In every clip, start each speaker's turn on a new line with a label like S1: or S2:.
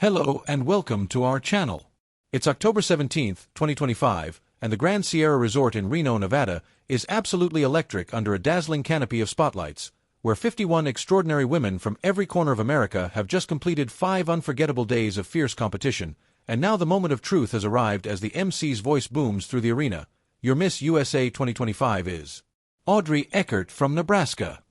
S1: Hello and welcome to our channel. It's October 17th, 2025, and the Grand Sierra Resort in Reno, Nevada, is absolutely electric under a dazzling canopy of spotlights, where 51 extraordinary women from every corner of America have just completed 5 unforgettable days of fierce competition, and now the moment of truth has arrived as the MC's voice booms through the arena. Your Miss USA 2025 is Audrey Eckert from Nebraska.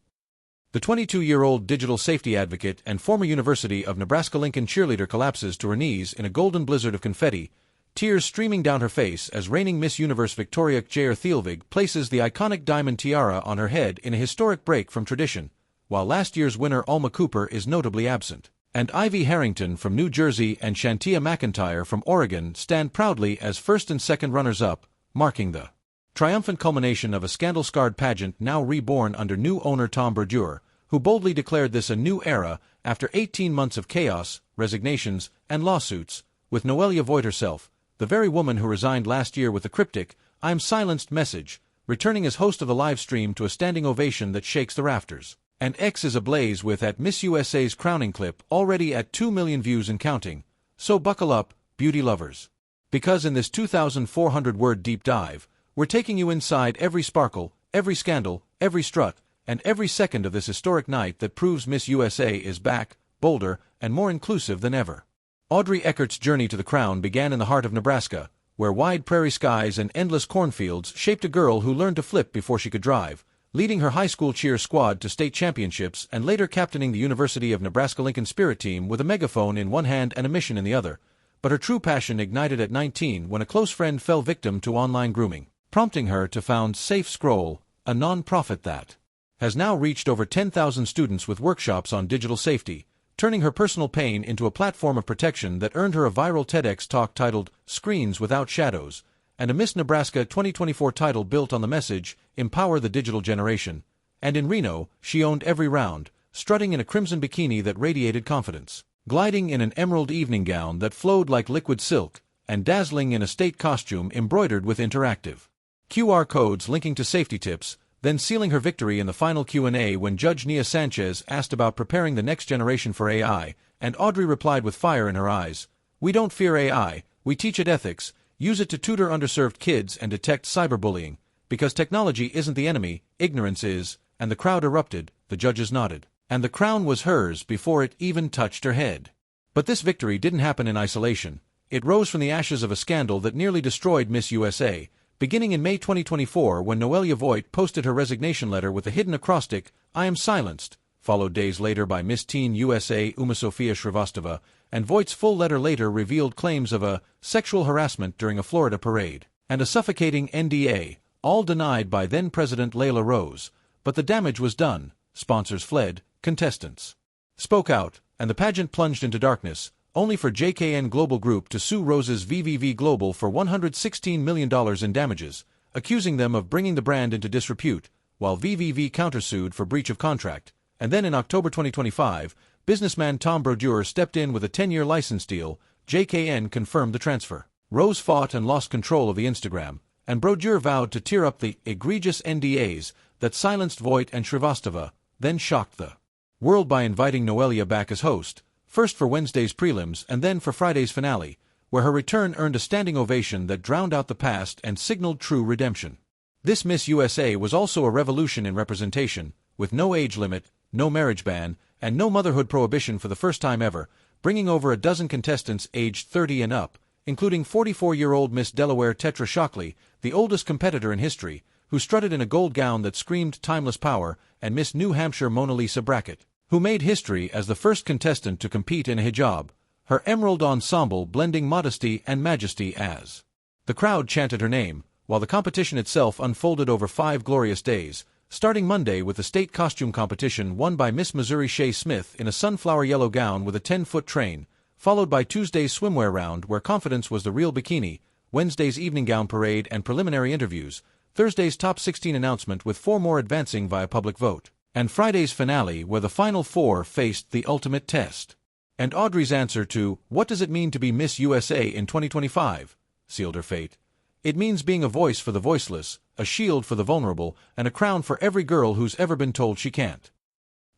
S1: The 22-year-old digital safety advocate and former University of Nebraska-Lincoln cheerleader collapses to her knees in a golden blizzard of confetti, tears streaming down her face as reigning Miss Universe Victoria Thielvig places the iconic diamond tiara on her head in a historic break from tradition, while last year's winner Alma Cooper is notably absent. And Ivy Harrington from New Jersey and Shantia McIntyre from Oregon stand proudly as first and second runners-up, marking the triumphant culmination of a scandal-scarred pageant now reborn under new owner Tom Brodeur, who boldly declared this a new era after 18 months of chaos, resignations, and lawsuits, with Noelia Voigt herself, the very woman who resigned last year with the cryptic, "I'm silenced" message, returning as host of the live stream to a standing ovation that shakes the rafters. And X is ablaze with at Miss USA's crowning clip already at 2 million views and counting. So buckle up, beauty lovers. Because in this 2,400-word deep dive, we're taking you inside every sparkle, every scandal, every strut, and every second of this historic night that proves Miss USA is back, bolder, and more inclusive than ever. Audrey Eckert's journey to the crown began in the heart of Nebraska, where wide prairie skies and endless cornfields shaped a girl who learned to flip before she could drive, leading her high school cheer squad to state championships and later captaining the University of Nebraska-Lincoln Spirit team with a megaphone in one hand and a mission in the other. But her true passion ignited at 19 when a close friend fell victim to online grooming, prompting her to found Safe Scroll, a non-profit that has now reached over 10,000 students with workshops on digital safety, turning her personal pain into a platform of protection that earned her a viral TEDx talk titled "Screens Without Shadows," and a Miss Nebraska 2024 title built on the message, "Empower the Digital Generation." And in Reno, she owned every round, strutting in a crimson bikini that radiated confidence, gliding in an emerald evening gown that flowed like liquid silk, and dazzling in a state costume embroidered with interactive QR codes linking to safety tips, then sealing her victory in the final Q&A when Judge Nia Sanchez asked about preparing the next generation for AI, and Audrey replied with fire in her eyes, "We don't fear AI, we teach it ethics, use it to tutor underserved kids and detect cyberbullying, because technology isn't the enemy, ignorance is," and the crowd erupted, the judges nodded, and the crown was hers before it even touched her head. But this victory didn't happen in isolation. It rose from the ashes of a scandal that nearly destroyed Miss USA, beginning in May 2024 when Noelia Voigt posted her resignation letter with a hidden acrostic, "I am silenced," followed days later by Miss Teen USA Uma Sofia Shrivastava, and Voigt's full letter later revealed claims of a sexual harassment during a Florida parade, and a suffocating NDA, all denied by then-President Layla Rose. But the damage was done, sponsors fled, contestants spoke out, and the pageant plunged into darkness, only for JKN Global Group to sue Rose's VVV Global for $116 million in damages, accusing them of bringing the brand into disrepute, while VVV countersued for breach of contract. And then in October 2025, businessman Tom Brodeur stepped in with a 10-year license deal. JKN confirmed the transfer. Rose fought and lost control of the Instagram, and Brodeur vowed to tear up the egregious NDAs that silenced Voigt and Shrivastava, then shocked the world by inviting Noelia back as host, first for Wednesday's prelims and then for Friday's finale, where her return earned a standing ovation that drowned out the past and signaled true redemption. This Miss USA was also a revolution in representation, with no age limit, no marriage ban, and no motherhood prohibition for the first time ever, bringing over a dozen contestants aged 30 and up, including 44-year-old Miss Delaware Tetra Shockley, the oldest competitor in history, who strutted in a gold gown that screamed timeless power, and Miss New Hampshire Mona Lisa Brackett, who made history as the first contestant to compete in a hijab, her emerald ensemble blending modesty and majesty as the crowd chanted her name, while the competition itself unfolded over 5 glorious days, starting Monday with the state costume competition won by Miss Missouri Shea Smith in a sunflower yellow gown with a 10-foot train, followed by Tuesday's swimwear round where confidence was the real bikini, Wednesday's evening gown parade and preliminary interviews, Thursday's top 16 announcement with 4 more advancing via public vote, and Friday's finale where the final 4 faced the ultimate test. And Audrey's answer to "What does it mean to be Miss USA in 2025?" sealed her fate. It means being a voice for the voiceless, a shield for the vulnerable, and a crown for every girl who's ever been told she can't.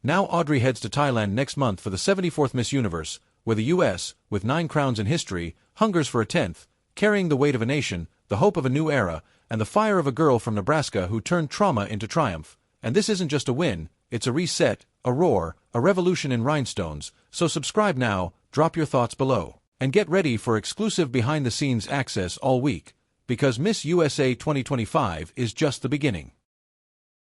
S1: Now Audrey heads to Thailand next month for the 74th Miss Universe, where the U.S., with 9 crowns in history, hungers for a 10th, carrying the weight of a nation, the hope of a new era, and the fire of a girl from Nebraska who turned trauma into triumph. And this isn't just a win, it's a reset, a roar, a revolution in rhinestones. So subscribe now, drop your thoughts below, and get ready for exclusive behind-the-scenes access all week, because Miss USA 2025 is just the beginning.